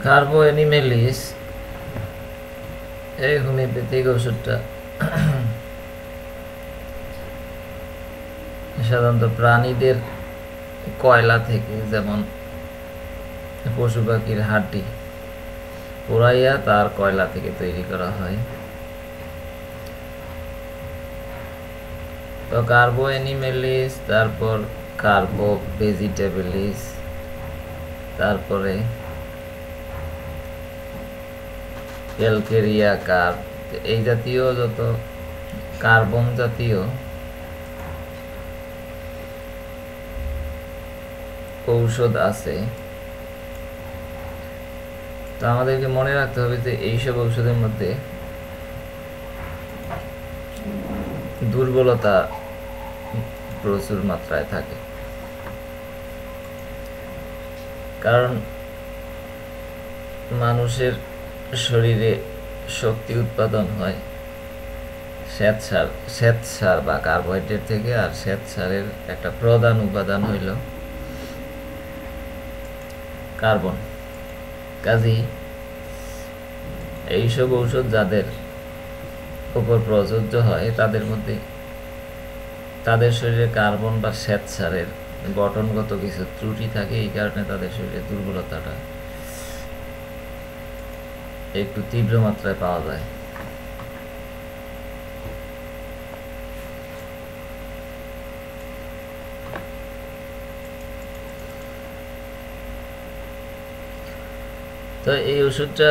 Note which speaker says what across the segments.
Speaker 1: কার্বো অ্যানিমেলিস এই হোমিওপ্যাথিক ওষুধটা সাধারণত প্রাণীদের কয়লা থেকে, যেমন পশু পাখির হাড্ডি পোড়াইয়া তার কয়লা থেকে তৈরি করা হয়। তো কার্বো অ্যানিমেলিস, তারপর কার্বো ভেজিটেবলিস, তারপরে ক্যালকেরিয়া কার্ব, এই জাতীয় যত কার্বন জাতীয় ঔষধ আছে, তো আমাদেরকে মনে রাখতে হবে যে এইসব ঔষধের মধ্যে দুর্বলতা প্রচুর মাত্রায় থাকে। কারণ মানুষের শরীরে শক্তি উৎপাদন হয় শ্বেতসার বা কার্বোহাইড্রেট থেকে, আর শ্বেতসারের একটা প্রধান উপাদান হইল কার্বন। কাজেই এইসব ঔষধ যাদের উপর প্রযোজ্য হয় তাদের মধ্যে তাদের শরীরে কার্বন বা শ্বেতসারের গঠনগত কিছু ত্রুটি থাকে, এই কারণে তাদের শরীরে দুর্বলতাটা একটু তীব্র মাত্রায় পাওয়া যায়। তো এই ওষুধটা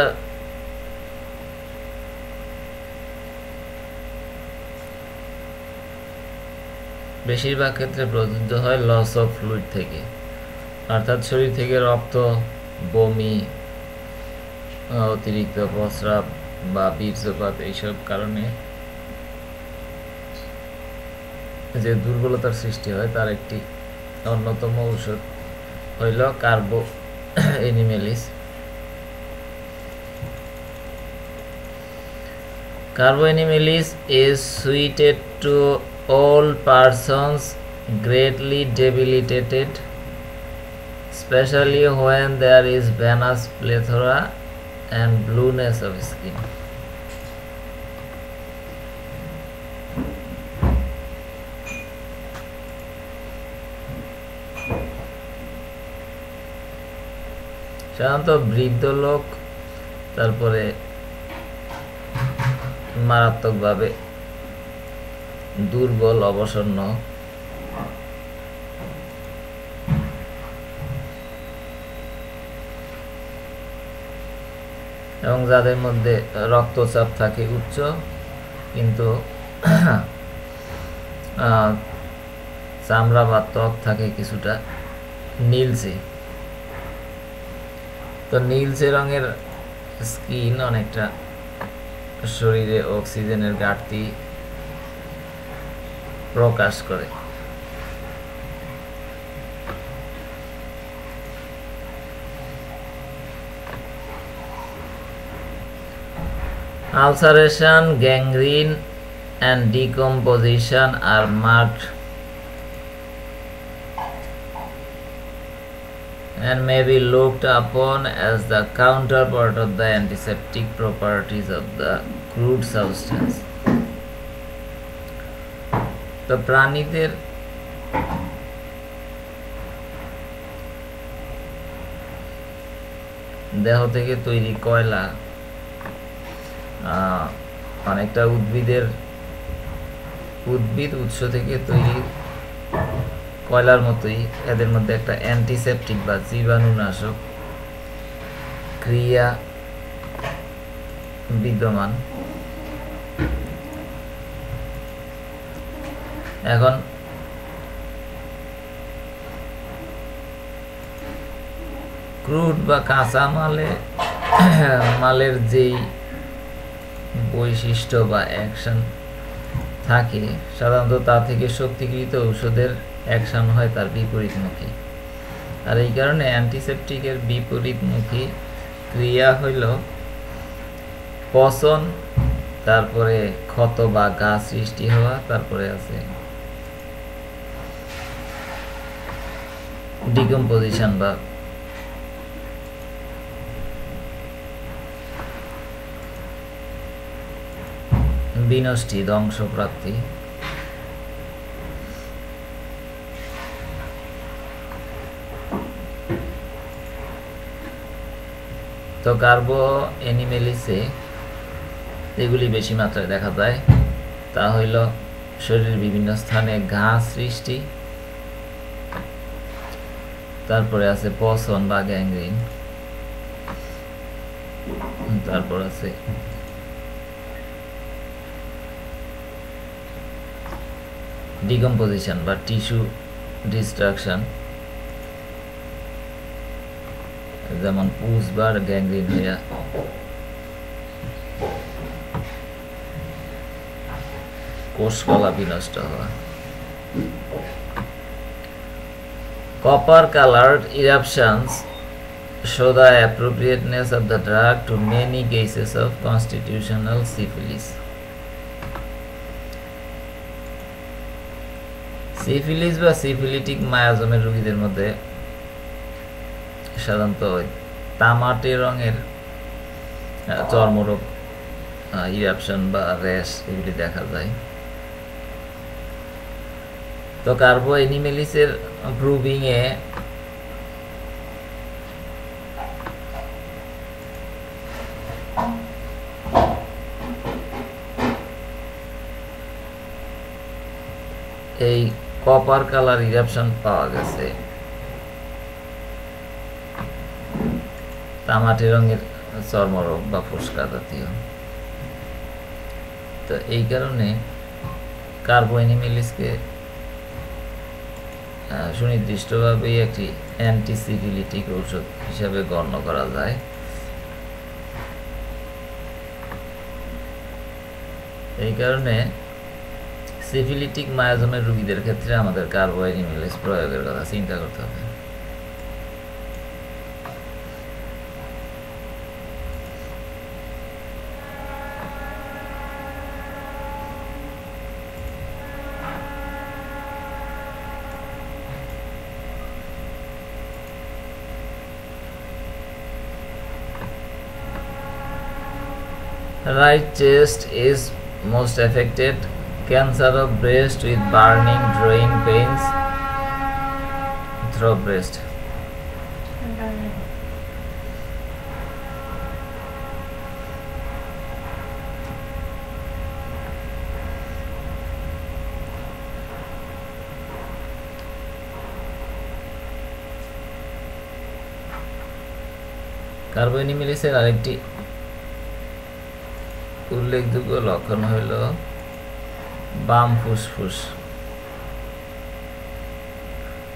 Speaker 1: বেশিরভাগ ক্ষেত্রে প্রযোজ্য হয় লস অফ ফ্লুইড থেকে, অর্থাৎ শরীর থেকে রক্ত, বমি, অতিরিক্ত প্রস্রাব বা বীর্যপাত, এইসব কারণে যে দুর্বলতার সৃষ্টি হয় তার একটি অন্যতম ঔষধ হইল কার্বো অ্যানিমেলিস। Carbo Animalis is suited to all persons greatly debilitated, especially when there is venous plethora and blueness of skin. সাধারণত বৃদ্ধ লোক, তারপরে মারাত্মকভাবে দুর্বল, অবসন্ন, এবং যাদের মধ্যে রক্তচাপ থাকে উচ্চ কিন্তু চামড়া বা ত্বক থাকে কিছুটা নীলচে, তো নীলচে রঙের স্কিন অনেকটা শরীরে অক্সিজেনের ঘাটতি প্রকাশ করে। Ulceration, gangrene and decomposition are marked and may be looked upon as the counterpart of the antiseptic properties of the crude substance. তো প্রাণীদের দেহ থেকে তৈরি কয়লা অনেকটা উদ্ভিদ উৎস থেকে তৈরি কয়লার মতোই এদের মধ্যে একটা অ্যান্টিসেপটিক বা জীবাণুনাশক ক্রিয়া বিদ্যমান। এখন ক্রুড বা কাঁচা মালের যেই বৈশিষ্ট্য বা অ্যাকশন থাকে, সাধারণত তা থেকে শক্তিকৃত ঔষধের অ্যাকশন হয় তার বিপরীতমুখী। আর এই কারণে অ্যান্টিসেপটিকের বিপরীতমুখী ক্রিয়া হইল পচন, তারপরে ক্ষত বা ঘা সৃষ্টি হওয়া, তারপরে আছে ডিকম্পোজিশন বা বিনষ্টি, ধ্বংসপ্রাপ্তি। তো কার্বো অ্যানিমেলিসে এগুলি বেশি মাত্রায় দেখা যায়। তা হইল শরীরের বিভিন্ন স্থানে ঘা সৃষ্টি, তারপরে আছে পচন বা গ্যাংগ্রিন, তারপর আছে ডিকম্পোজিশন বা টিস্যু ডিস্ট্রাকশন, যেমন পুষ বা গ্যাংগ্রিন হইয়া কোষকলা বিনষ্ট হওয়া। Copper colored eruptions show the appropriateness of the drug to many cases of constitutional syphilis. Syphilis বা সিফিলিটিক মায়াজমের রোগীদের মধ্যে সাধারণত তামাটে রঙের চর্মরোগ, ইরাপশন বা র্যাশ এগুলি দেখা যায়। তো কার্বো অ্যানিমেলিসের ব্রুবিং এ এই কপার কালার ইরাপশন পাওয়া গেছে, তামাটে রঙের চর্মরোগ বা ফুসকা জাতীয়। তো এই কারণে কার্বো অ্যানিমেলিসকে সুনির্দিষ্টভাবে একটি অ্যান্টিসিফিলিটিক ঔষধ হিসাবে গণ্য করা যায়। এই কারণে সিফিলিটিক মায়াজমের রোগীদের ক্ষেত্রে আমাদের কার্বো অ্যানিমেলিস প্রয়োগের কথা চিন্তা করতে হবে। Right chest is most affected. Cancer of breast with burning, drawing pains through breast. কার্বো অ্যানিমেলিসের আরেকটি উল্লেখযোগ্য লক্ষণ হইল বাম ফুসফুস।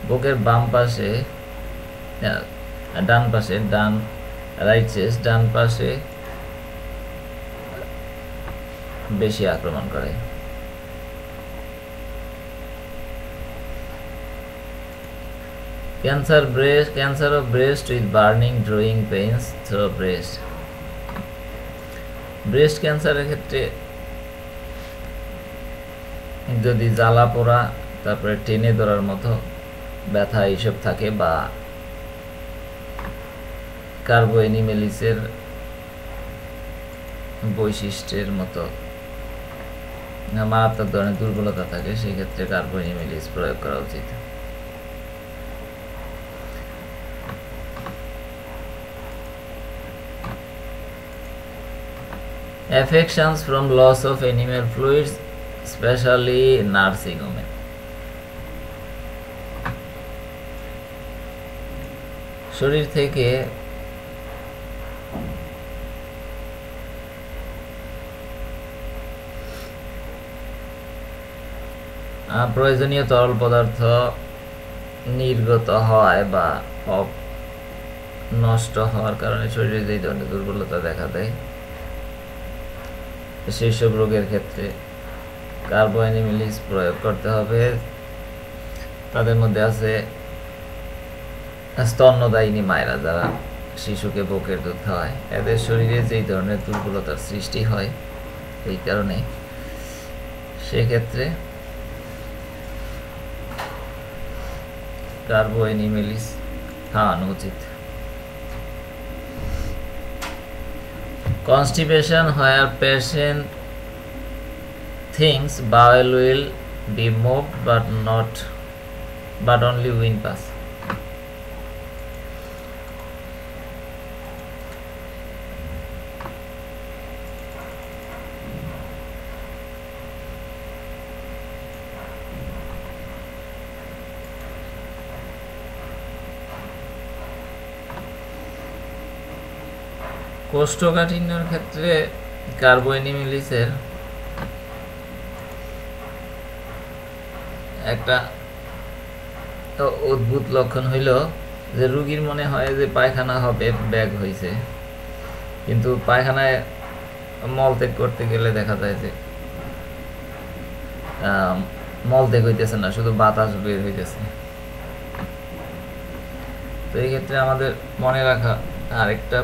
Speaker 1: বুকের বাম পাশে, ডান পাশে, রাইট চেস্ট ডান পাশে বেশি আক্রমণ করে। Cancer of breast with burning, drawing pains through breast. Breast ক্যান্সারের ক্ষেত্রে যদি জ্বালা পোড়া, তারপরে টেনে ধরার মতো ব্যথা এইসব থাকে, বা কার্বো অ্যানিমেলিসের বৈশিষ্ট্যের মতো মারাত্মক ধরনের দুর্বলতা থাকে, সেই ক্ষেত্রে কার্বো অ্যানিমেলিস প্রয়োগ করা উচিত। Affections from loss of animal fluids, especially nursing women. শরীর থেকে প্রয়োজনীয় তরল পদার্থ নির্গত হওয়ায় বা নষ্ট হওয়ার কারণে শরীরে যে ধরনের দুর্বলতা দেখা দেয়, সেই সব রোগের ক্ষেত্রে কার্বো অ্যানিমেলিস প্রয়োগ করতে হবে। তাদের মধ্যে আছে স্তন্যদায়িনী মায়েরা, যারা শিশুকে বুকের দুধ খাওয়ায়, এদের শরীরে যেই ধরনের দুর্বলতার সৃষ্টি হয়, এই কারণে সেক্ষেত্রে কার্বো অ্যানিমেলিস খাওয়ানো উচিত। Constipation, where patient thinks bowel will be moved but only wind pass. কোষ্ঠকাঠিন্যের ক্ষেত্রে কার্বোএনিমিলিসের একটা অদ্ভুত লক্ষণ হইল যে রোগীর মনে হয় যে পায়খানা হবে, ব্যাগ হয়েছে, কিন্তু পায়খানায় মলত্যাগ করতে গেলে দেখা যায় যে মলত্যাগ হইতেছে না, শুধু বাতাস বের হইতেছে। তো এই ক্ষেত্রে আমাদের মনে রাখা আরেকটা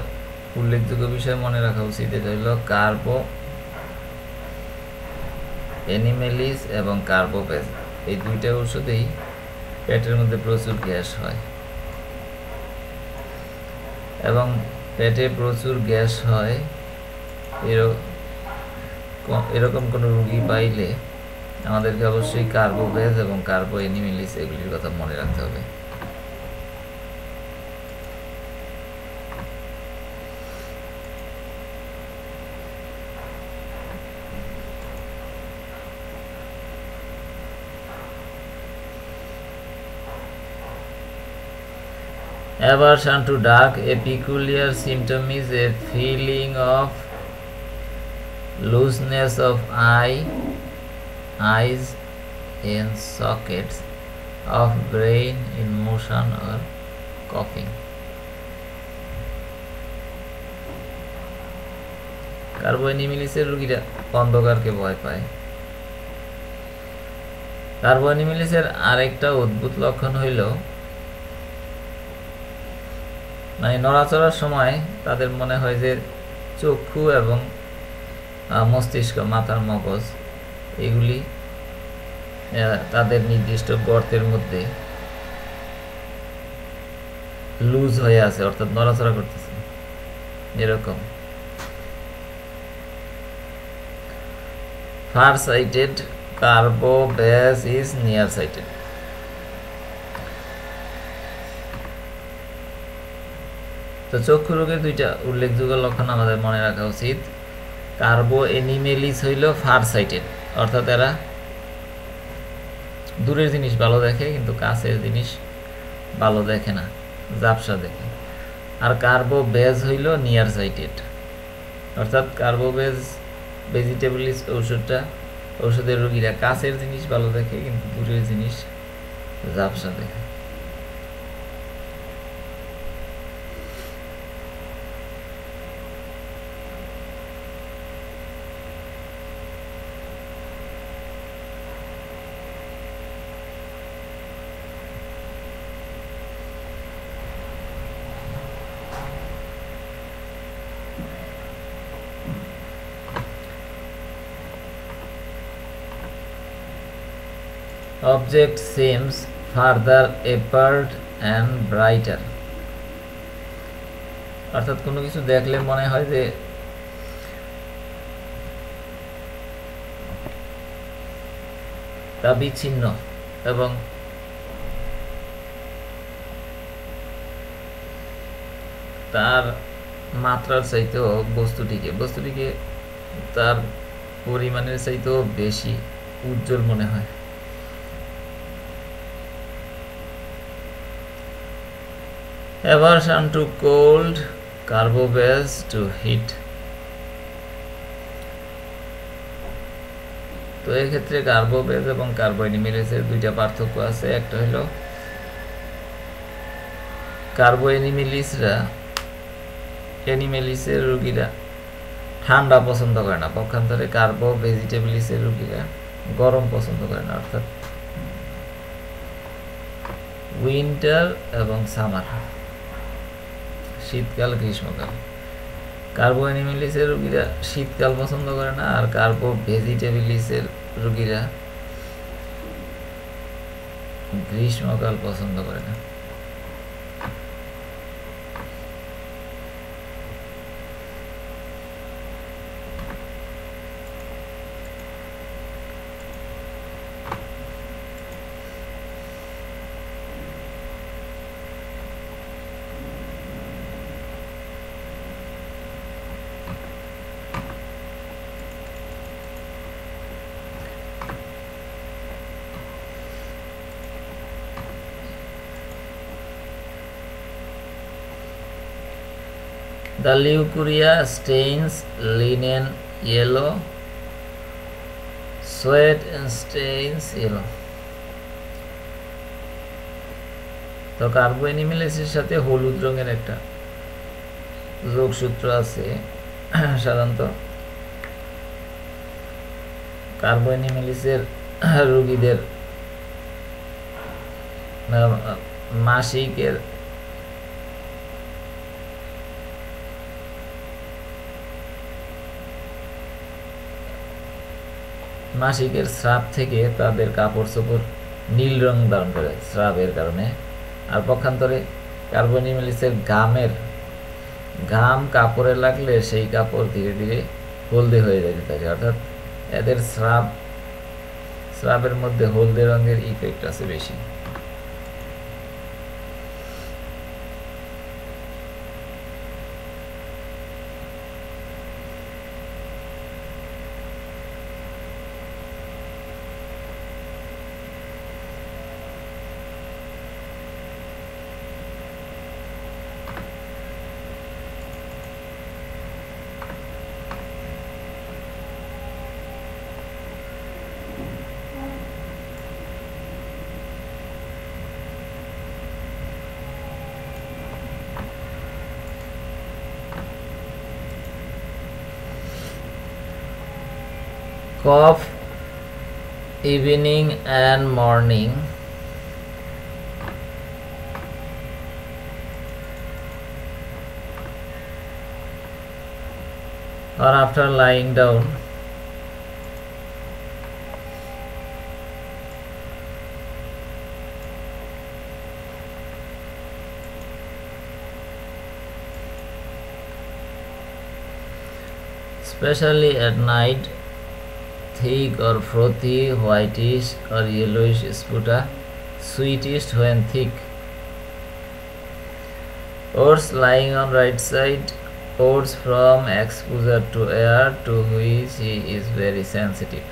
Speaker 1: উল্লেখযোগ্য বিষয় মনে রাখা উচিত, এটা হলো কার্বোএনিমিলিস এবং কার্বোপেজ, এই দুইটা ওষুধেই পেটের মধ্যে প্রচুর গ্যাস হয়, এবং পেটে প্রচুর গ্যাস হয় এরকম কোনো রোগী পাইলে আমাদেরকে অবশ্যই কার্বোপেজ এবং কার্বোএনিমিলিস এগুলির কথা মনে রাখতে হবে। Aversion to dark, a peculiar symptom is a feeling of looseness of eyes in sockets, of brain in motion or coughing. কার্বোএনিমিলিসের রোগীরা অন্ধকারকে ভয় পায়। কার্বোএনিমিলিসের আরেকটা অদ্ভুত লক্ষণ হইল মানে নড়াচড়ার সময় তাদের মনে হয় যে চক্ষু এবং মস্তিষ্ক, মাথার মগজ, এগুলি তাদের নির্দিষ্ট গর্তের মধ্যে লুজ হয়ে আছে, অর্থাৎ নড়াচড়া করতেছে এরকম। ফার সাইটেড কার্বোবেজ ইজ নিয়ার সাইটেড। তো চক্ষু রোগের দুইটা উল্লেখযোগ্য লক্ষণ আমাদের মনে রাখা উচিত। কার্বোএনিমিলিস হইল ফার সাইটেড, অর্থাৎ এরা দূরের জিনিস ভালো দেখে কিন্তু কাছের জিনিস ভালো দেখে না, ঝাপসা দেখে। আর কার্বোবেজ হইল নিয়ার সাইটেড, অর্থাৎ কার্বোবেজ ভেজিটেবলিস ঔষধের রোগীরা কাছের জিনিস ভালো দেখে কিন্তু দূরের জিনিস ঝাপসা দেখে। Object seems further apart and brighter, অর্থাৎ কোনো কিছু দেখলে মনে হয় যে তা বিচ্ছিন্ন এবং তার মাত্রার চাইতেও বস্তুটিকে তার পরিমাণের চাইতেও বেশি উজ্জ্বল মনে হয়। Aversion to cold, কার্বোবেজ to heat। তো এই ক্ষেত্রে কার্বোবেজ এবং কার্বোএনিমিলিসের দুইটা পার্থক্য আছে। একটা হলো কার্বোএনিমিলিসের রোগীরা ঠান্ডা পছন্দ করে না, পক্ষান্তরে কার্বোভেজিটেবলিসের রোগীরা গরম পছন্দ করে না, অর্থাৎ উইন্টার এবং সামার, শীতকাল গ্রীষ্মকাল। কার্বোএনিমিলিসের রোগীরা শীতকাল পছন্দ করে না, আর কার্বোভেজিটেবলিসের রোগীরা গ্রীষ্মকাল পছন্দ করে না। The leucorrhea stains linen yellow, sweat stains yellow. তো কার্বোএনিমেলিসের সাথে হলুদ রঙের একটা যোগসূত্র আছে। সাধারণত কার্বোএনিমেলিসের রোগীদের মাসিকের স্রাব থেকে তাদের কাপড় চোপড় নীল রং ধারণ করে স্রাবের কারণে। আর পক্ষান্তরে কার্বোএনিমেলিসের ঘাম কাপড়ে লাগলে সেই কাপড় ধীরে ধীরে হলদে হয়ে যেতে থাকে। অর্থাৎ এদের স্রাবের মধ্যে হলদে রঙের ইফেক্ট আছে বেশি। Cough evening and morning, or after lying down, especially at night. Thick or frothy, whitish or yellowish sputa, sweetest when thick. Oats lying on right side, oats from exposure to air to which he is very sensitive.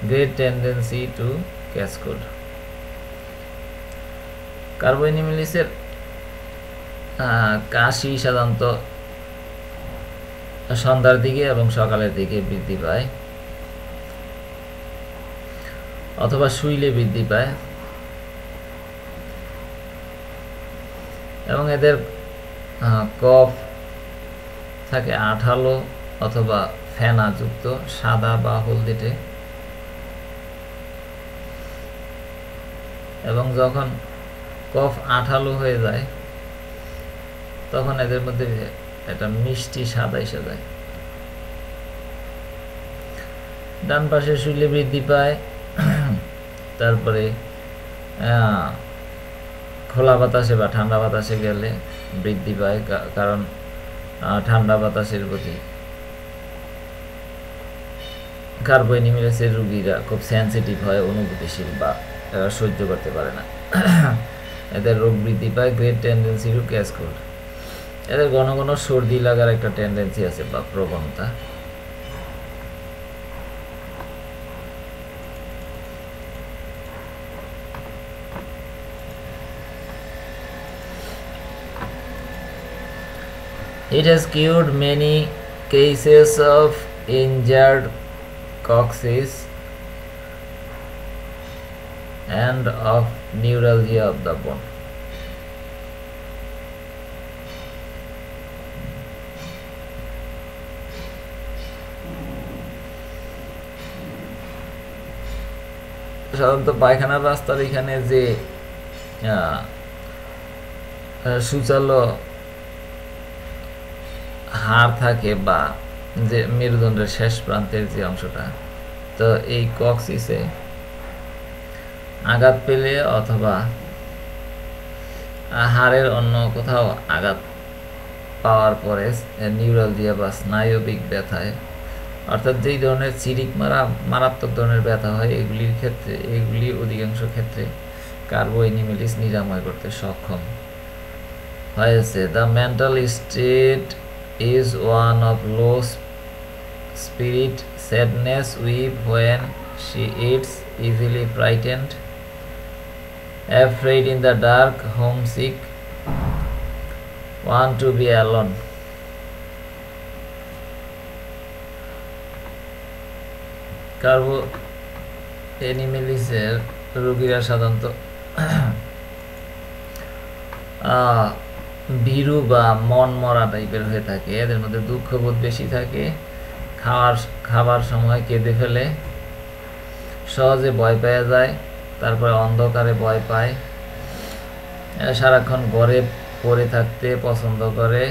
Speaker 1: Great tendency to catch cold. কার্বোএনিমেলিসের কাশি সাধারণত সন্ধ্যার দিকে এবং সকালের দিকে বৃদ্ধি পায়, অথবা শুইলে বৃদ্ধি পায়, এবং এদের কফ থাকে আঠালো অথবা ফেনাযুক্ত, সাদা বা হলদেটে। এবং যখন কফ আঠালো হয়ে যায় তখন এদের মধ্যে একটা মিষ্টি স্বাদ এসে যায়। ডান পাশে শুইলে বৃদ্ধি পায়, তারপরে খোলা বাতাসে বা ঠান্ডা বাতাসে গেলে বৃদ্ধি পায়, কারণ ঠান্ডা বাতাসের প্রতি কার্বোএনিমেলিসের রোগীরা খুব সেন্সিটিভ হয়, অনুভূতিশীল, বা এরা সহ্য করতে পারে না। এদের রোগ বৃদ্ধি পায়। Great tendency to catch cold, এদের ঘন ঘন সর্দি লাগার একটা টেন্ডেন্সি আছে বা প্রবণতা। It has cured many cases of injured coccyx and of neuralgia of the bone. সাধারণত পায়খানার রাস্তার এখানে যে সুচালো হাড় থাকে বা যে মেরুদণ্ডের শেষ প্রান্তের যে অংশটা, তো এই কক্সিসে আঘাত পেলে অথবা হাড়ের অন্য কোথাও আঘাত পাওয়ার পরে নিউরালজিয়া বা স্নায়বিক ব্যথায়, অর্থাৎ যেই ধরনের চিরিক মারাত্মক ধরনের ব্যথা হয়, এগুলি অধিকাংশ ক্ষেত্রে কার্বোএনিমেলিস নিরাময় করতে সক্ষম হয়েছে। The mental state is one of low spirit, sadness, weep when she eats, easily frightened, afraid in the dark, homesick, want to be alone. কার্বো অ্যানিমেলিসের রোগীরা সাধারণত ভীরু বা মন মরা টাইপের হয়ে থাকে। এদের মধ্যে দুঃখবোধ বেশি থাকে, খাবার সময় কেঁদে ফেলে, সহজে ভয় পেয়ে যায়, তারপরে অন্ধকারে ভয় পায়, সারাক্ষণ ঘরে পড়ে থাকতে পছন্দ করে,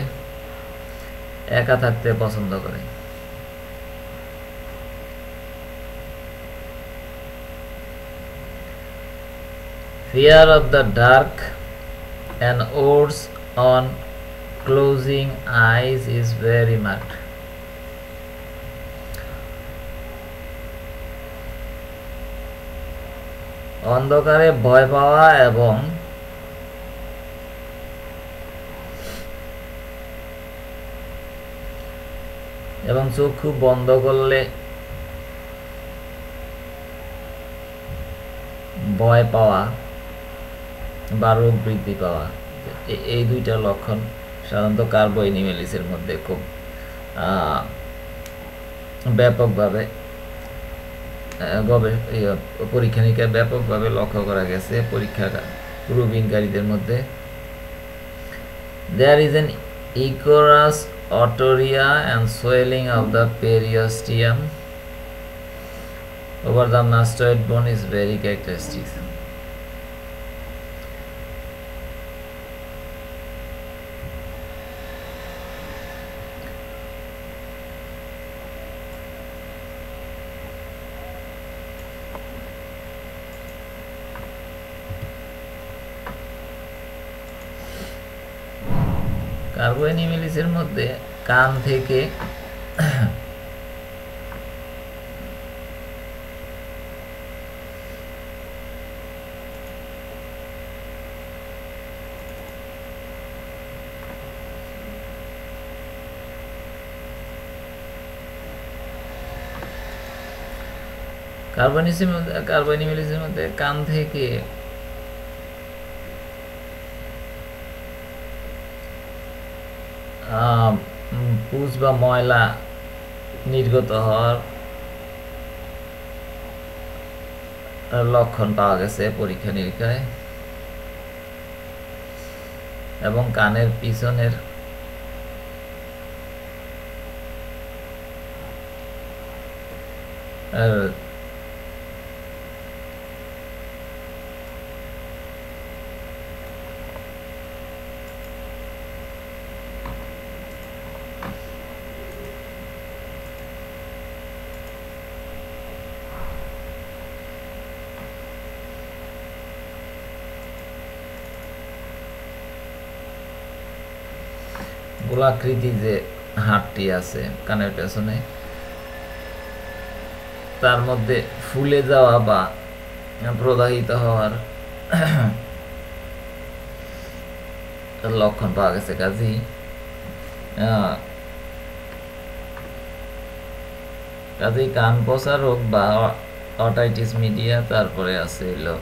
Speaker 1: একা থাকতে পছন্দ করে। Fear of the dark and odds on closing eyes is very marked. অন্ধকারে ভয় পাওয়া এবং চক্ষু বন্ধ করলে ভয় পাওয়া বা রোগ বৃদ্ধি পাওয়া, এই দুইটা লক্ষণ সাধারণত কার্বো অ্যানিমেলিসের মধ্যে খুব ব্যাপকভাবে পরীক্ষা নিরীক্ষায় ব্যাপকভাবে লক্ষ্য করা গেছে পরীক্ষা রুবিনকারীদের মধ্যে। There is an ichorous otorrhea and swelling of the periosteum over the mastoid bone is very characteristic. কার্বো অ্যানিমেলিসের মধ্যে কান থেকে কার্বো অ্যানিমেলিসের মধ্যে কান থেকে পুজ বা ময়লা নির্গত হওয়ার লক্ষণ পাওয়া গেছে পরীক্ষা নিরীক্ষায়, এবং কানের পিছনের গোলাকৃতি যে হাড়টি আছে কানের পেছনে, তার মধ্যে ফুলে যাওয়া বা প্রদাহিত হওয়ার লক্ষণ পাওয়া গেছে। কাজেই কান পচা রোগ বা অটাইটিস মিডিয়া, তারপরে আছে এলো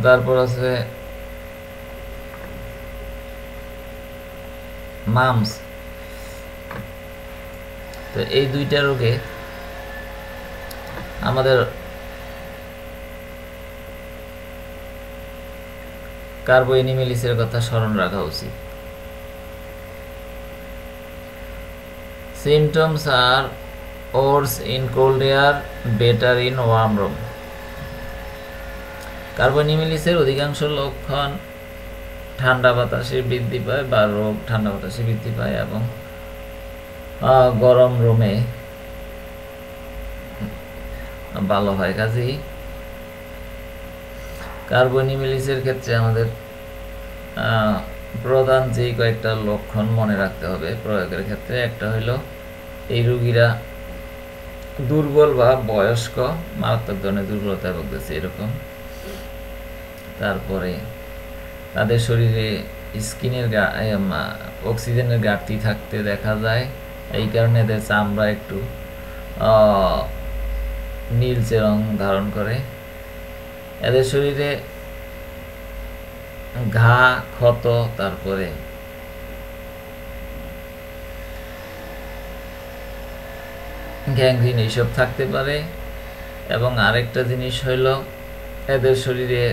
Speaker 1: তারপর আছে মামস। তো এই দুইটা রোগে আমাদের কার্বো অ্যানিমেলিসের কথা স্মরণ রাখা উচিত। Symptoms are worse in cold air, better in warm room. কার্বো অ্যানিমেলিসের অধিকাংশ লক্ষণ ঠান্ডা বাতাসে বৃদ্ধি পায় বা রোগ ঠান্ডা বাতাসে বৃদ্ধি পায় এবং গরম রুমে ভালো হয়। কাজেই কার্বো অ্যানিমেলিসের ক্ষেত্রে আমাদের প্রধান যে কয়েকটা লক্ষণ মনে রাখতে হবে প্রয়োগের ক্ষেত্রে, একটা হলো এই রোগীরা দুর্বল বা বয়স্ক, মারাত্মক ধরনের দুর্বলতায় ভুগতেছে এরকম। তারপরে তাদের শরীরে স্কিনের অক্সিজেনের ঘাটতি থাকতে দেখা যায়, এই কারণে এদের চামড়া একটু নীলচে রং ধারণ করে। এদের শরীরে ঘা, ক্ষত, তারপরে গ্যাংগ্রিন এইসব থাকতে পারে। এবং আরেকটা জিনিস হইল এদের শরীরে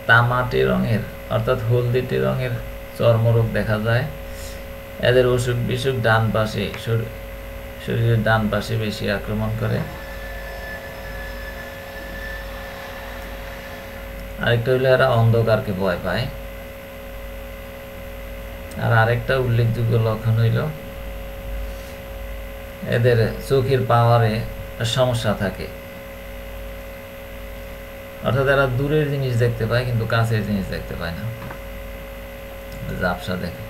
Speaker 1: তামাটে রঙের অর্থাৎ হলদেটে রঙের চর্মরোগ দেখা যায়। এদের অসুখ বিসুখ ডান পাশে, শরীরের ডান পাশে বেশি আক্রমণ করে। আরেকটা হইলো এরা অন্ধকারকে ভয় পায়। আর আরেকটা উল্লেখযোগ্য লক্ষণ হইল এদের চোখের পাওয়ারে সমস্যা থাকে, অর্থাৎ এরা দূরের জিনিস দেখতে পায় কিন্তু কাছের জিনিস দেখতে পায় না, ঝাপসা দেখে।